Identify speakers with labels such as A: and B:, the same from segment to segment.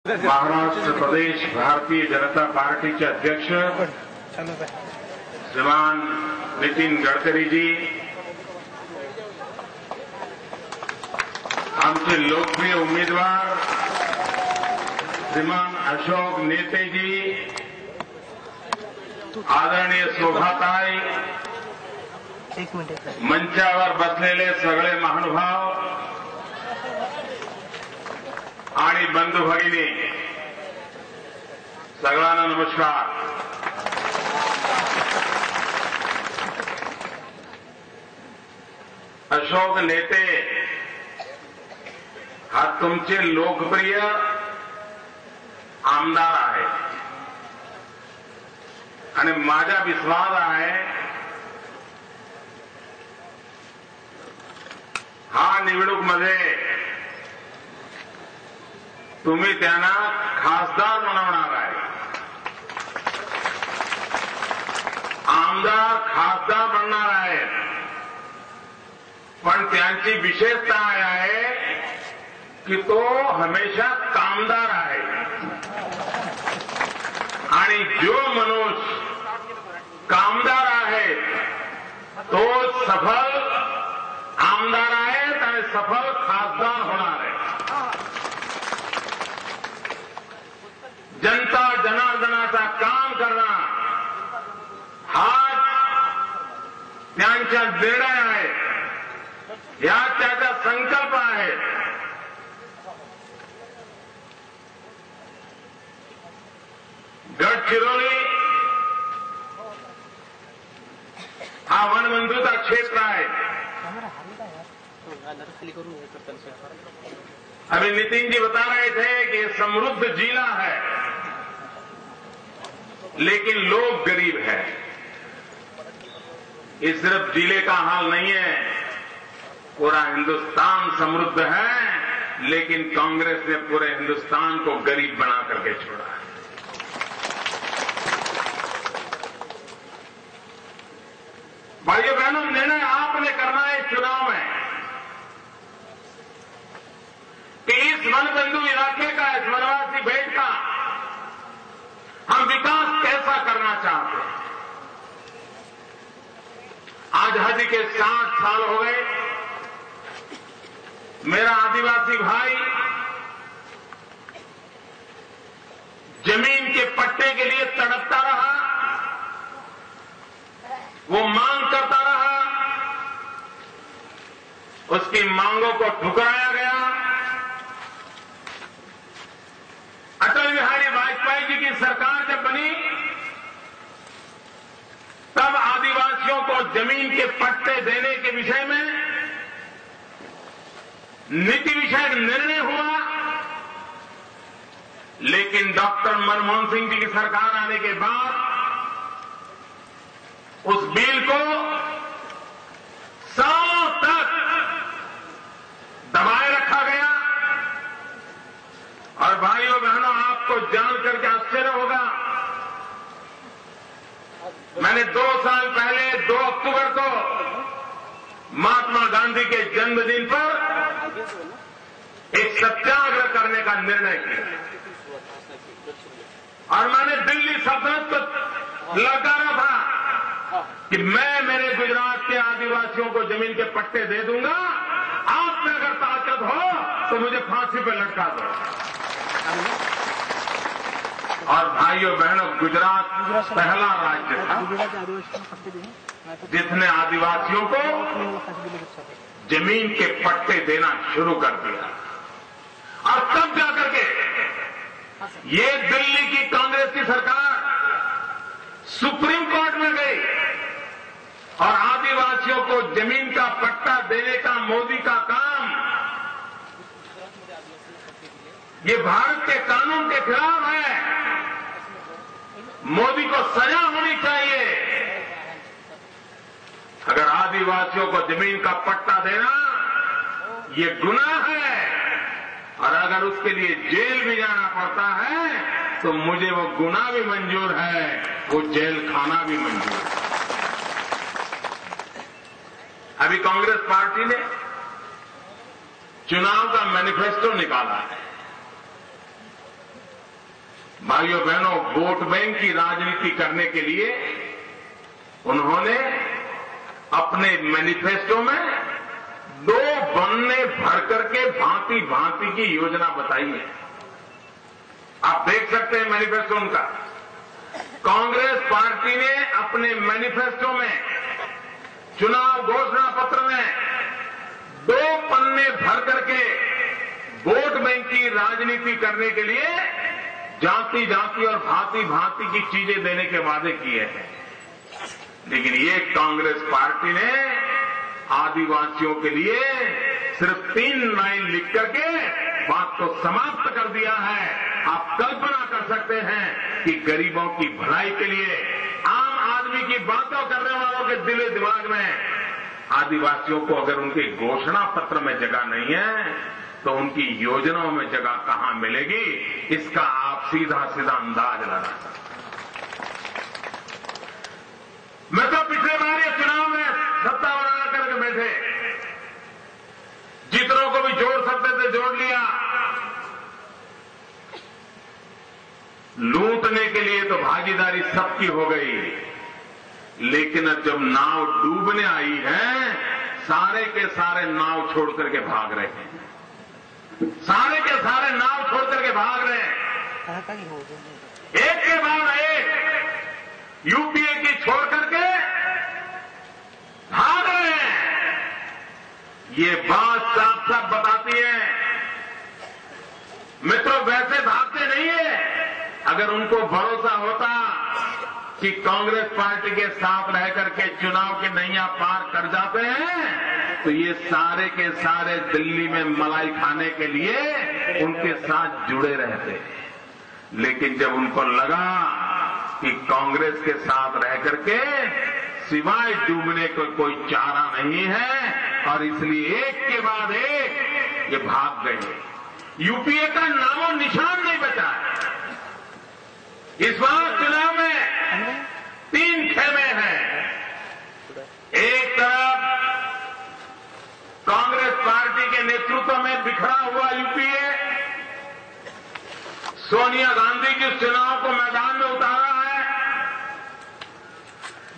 A: महाराष्ट्र प्रदेश भारतीय जनता पार्टीचे अध्यक्ष श्रीमान नितीन गडकरीजी, आमचे लोकप्रिय उमेदवार श्रीमान अशोक नेतेजी, आदरणीय शोभाताई, मंचावर बसलेले सगळे महानुभाव आणि बंधू भगिनी, सगळ्यांना नमस्कार. अशोक नेते हा तुमचे लोकप्रिय आमदार आहे आणि माझा विश्वास आहे हा निवडणुकीमध्ये तुम्ही त्यांना खासदार बनवणार आहे. आमदार खासदार बनणार आहेत, पण त्यांची विशेषता आहे की तो हमेशा कामदार आहे आणि जो मनुष्य कामदार आहे तो सफल आमदार आहेत आणि सफल खासदार होणार आहे. जनता जनार्दनाचा काम करणं हा त्यांचा निर्णय आहे, या त्याचा संकल्प आहे. गडचिरोली हा वनबंधूचा क्षेत्र आहे. अभी नितिन जी बता रहे थे कि समृद्ध जिला है लेकिन लोग गरीब है. ये सिर्फ जिले का हाल नहीं है, पूरा हिंदुस्तान समृद्ध है, लेकिन कांग्रेस ने पूरे हिंदुस्तान को गरीब बना करके छोड़ा है. भाइयों बहनों, निर्णय आपने करना है चुनाव में कि इस वनबंधु इलाके का, इस वनवासी बेल्ट का हम विकास कैसा करना चाहते हैं. आजादी के 60 साल हो गए. मेरा आदिवासी भाई जमीन के पट्टे के लिए तड़पता रहा, वो मांग करता रहा, उसकी मांगों को ठुकराया गया. अटल बिहारी वाजपेयी जी की सरकार जब बनी तब आदिवासियों को जमीन के पट्टे देने के विषय में नीति विषयक निर्णय हुआ, लेकिन डॉक्टर मनमोहन सिंह जी की सरकार आने के बाद उस बिल को सालों तक दबाए रखा गया. और भाइयों बहनों, आपको जानकर के आश्चर्य होगा, मैंने 2 साल पहले 2 अक्टूबर को महात्मा गांधी के जन्मदिन पर एक सत्याग्रह करने का निर्णय किया और मैंने दिल्ली सल्तनत को ललकारा था कि मैं मेरे गुजरात के आदिवासियों को जमीन के पट्टे दे दूंगा, आप में अगर ताकत हो तो मुझे फांसी पर लटका दो. और भाइयों बहनों, गुजरात पहला राज्य था जिसने आदिवासियों को जमीन के पट्टे देना शुरू कर दिया. और तब जाकर के ये दिल्ली की कांग्रेस की सरकार सुप्रीम कोर्ट में गई और आदिवासियों को जमीन का पट्टा देने का मोदी का काम ये भारत के कानून के खिलाफ है. मोदी को सजा होनी चाहिए. अगर आदिवासियों को जमीन का पट्टा देना ये गुनाह है और अगर उसके लिए जेल भी जाना पड़ता है तो मुझे वो गुनाह भी मंजूर है, वो जेल खाना भी मंजूर है. अभी कांग्रेस पार्टी ने चुनाव का मैनिफेस्टो निकाला है भाइयों बहनों, वोट बैंक की राजनीति करने के लिए उन्होंने अपने मैनिफेस्टो में 2 बनने भर करके भांति भांति की योजना बताई है। आप देख सकते हैं मैनिफेस्टो उनका। कांग्रेस पार्टी ने अपने मैनिफेस्टो में, चुनाव घोषणा पत्र में 2 पन्ने भर करके वोट बैंक की राजनीति करने के लिए जाति जाति और भांति भांति की चीजें देने के वादे किए हैं। लेकिन ये कांग्रेस पार्टी ने आदिवासियों के लिए सिर्फ 3 लाइन लिख करके बात को समाप्त कर दिया है। आप कल्पना कर सकते हैं कि गरीबों की भलाई के लिए, आम आदमी की बातों करने वालों के दिले दिमाग में आदिवासियों को अगर उनके घोषणा पत्र में जगह नहीं है तो उनकी योजनाओं में जगह कहां मिलेगी, इसका आप सीधा सीधा अंदाज लगा सकते हैं। मैं तो पिछले बार ये चुनाव में सत्ता बना करके बैठे, जितनों को भी जोड़ सकते थे जोड़ लिया। लूटने के लिए तो भागीदारी सबकी हो गई, लेकिन अब जब नाव डूबने आई है, सारे के सारे नाव छोड़ करके भाग रहे हैं। सारे के सारे नाव छोड़ करके भाग रहे हैं, एक के बाद एक यूपीए की छोड़ करके भाग रहे हैं। ये बात साफ साफ बताती है मित्रों, वैसे भागते नहीं है। अगर उनको भरोसा होता कि कांग्रेस पार्टी के साथ रह करके चुनाव की नैया पार कर जाते हैं तो ये सारे के सारे दिल्ली में मलाई खाने के लिए उनके साथ जुड़े रहते। लेकिन जब उनको लगा कि कांग्रेस के साथ रह करके सिवाय डूबने को कोई चारा नहीं है, और इसलिए एक के बाद एक ये भाग गए। यूपीए का नामो निशान नहीं बचा है। इस बार चुनाव में 3 खेमे हैं। एक तरफ कांग्रेस पार्टी के नेतृत्व में बिखरा हुआ यूपीए सोनिया गांधी जी चुनाव को मैदान में उतारा है।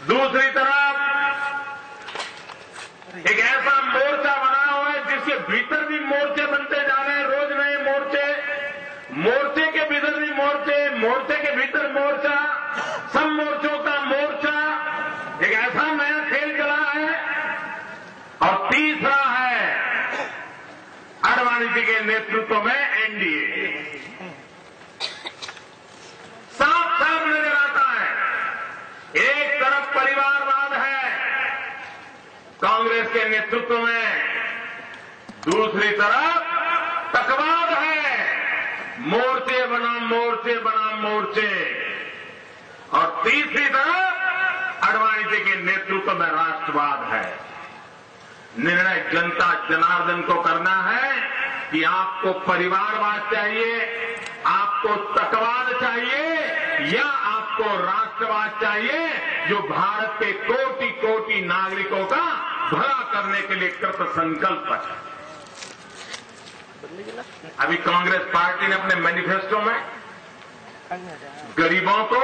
A: दूसरी तरफ एक ऐसा मोर्चा बना हुआ है जिसके भीतर भी मोर्चे बनते जा रहे हैं, रोज नए मोर्चे, मोर्चे के भीतर भी मोर्चे, मोर्चे के भीतर मोर्चा, सब मोर्चों का मोर्चा, एक ऐसा नया खेल चला है। और तीसरा है आडवाणी जी के नेतृत्व में एनडीए। साफ साफ नजर आता है, एक तरफ परिवारवाद है कांग्रेस के नेतृत्व में, दूसरी तरफ तकवाद है, मोर्चे बनाम मोर्चे बनाम मोर्चे, और तीसरी तरफ आडवाणी जी के नेतृत्व में राष्ट्रवाद है। निर्णय जनता जनार्दन को करना है कि आपको परिवारवाद चाहिए, आपको तकवाद चाहिए, या आपको राष्ट्रवाद चाहिए जो भारत के कोटि कोटि नागरिकों का भला करने के लिए कृत संकल्प है। अभी कांग्रेस पार्टी ने अपने मैनिफेस्टो में गरीबों को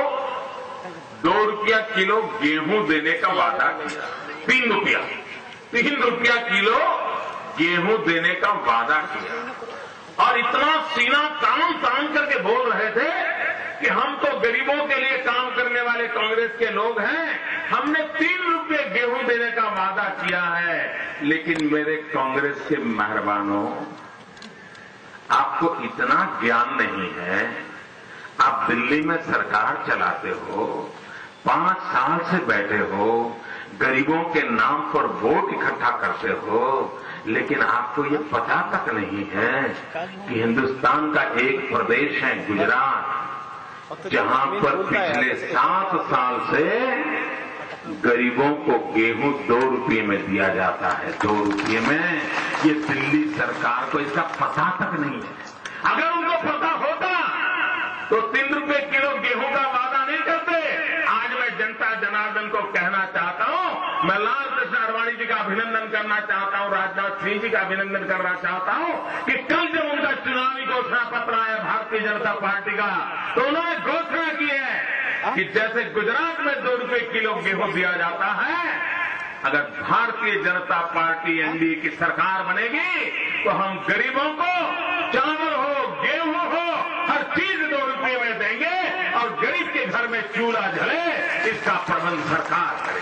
A: 2 रुपया किलो गेहूं देने का वादा किया। 3 रुपया किलो गेहूं देने का वादा किया, और इतना सीना तान करके बोल रहे थे कि हम तो गरीबों के लिए काम करने वाले कांग्रेस के लोग हैं, हमने 3 रुपये गेहूं देने का वादा किया है। लेकिन मेरे कांग्रेस के मेहरबानों, आपको इतना ज्ञान नहीं है। आप दिल्ली में सरकार चलाते हो, 5 साल से बैठे हो, गरीबों के नाम पर वोट इकट्ठा करते हो, लेकिन आपको ये पता तक नहीं है कि हिंदुस्तान का एक प्रदेश है गुजरात, जहां पर पिछले 7 साल से गरीबों को गेहूं 2 रुपये में दिया जाता है। 2 रुपये में, ये दिल्ली सरकार को इसका पता तक नहीं है। अगर उनको पता होता तो 3 रुपये किलो गेहूं का वादा नहीं करते। आज मैं जनता जनार्दन को कहना चाहता हूं, मैं लाल कृष्ण आडवाणी जी का अभिनंदन करना चाहता हूं, राजनाथ सिंह जी का अभिनंदन करना चाहता हूं कि कल जब उनका चुनावी घोषणा पत्र आया भारतीय जनता पार्टी का, तो उन्होंने घोषणा की है कि जैसे गुजरात में 2 रुपए किलो गेहूं दिया जाता है, अगर भारतीय जनता पार्टी एनडीए की सरकार बनेगी तो हम गरीबों को चावल हो, गेहूं हो, हर चीज 2 रुपये में देंगे और गरीब के घर में चूल्हा जले, इसका प्रबंध सरकार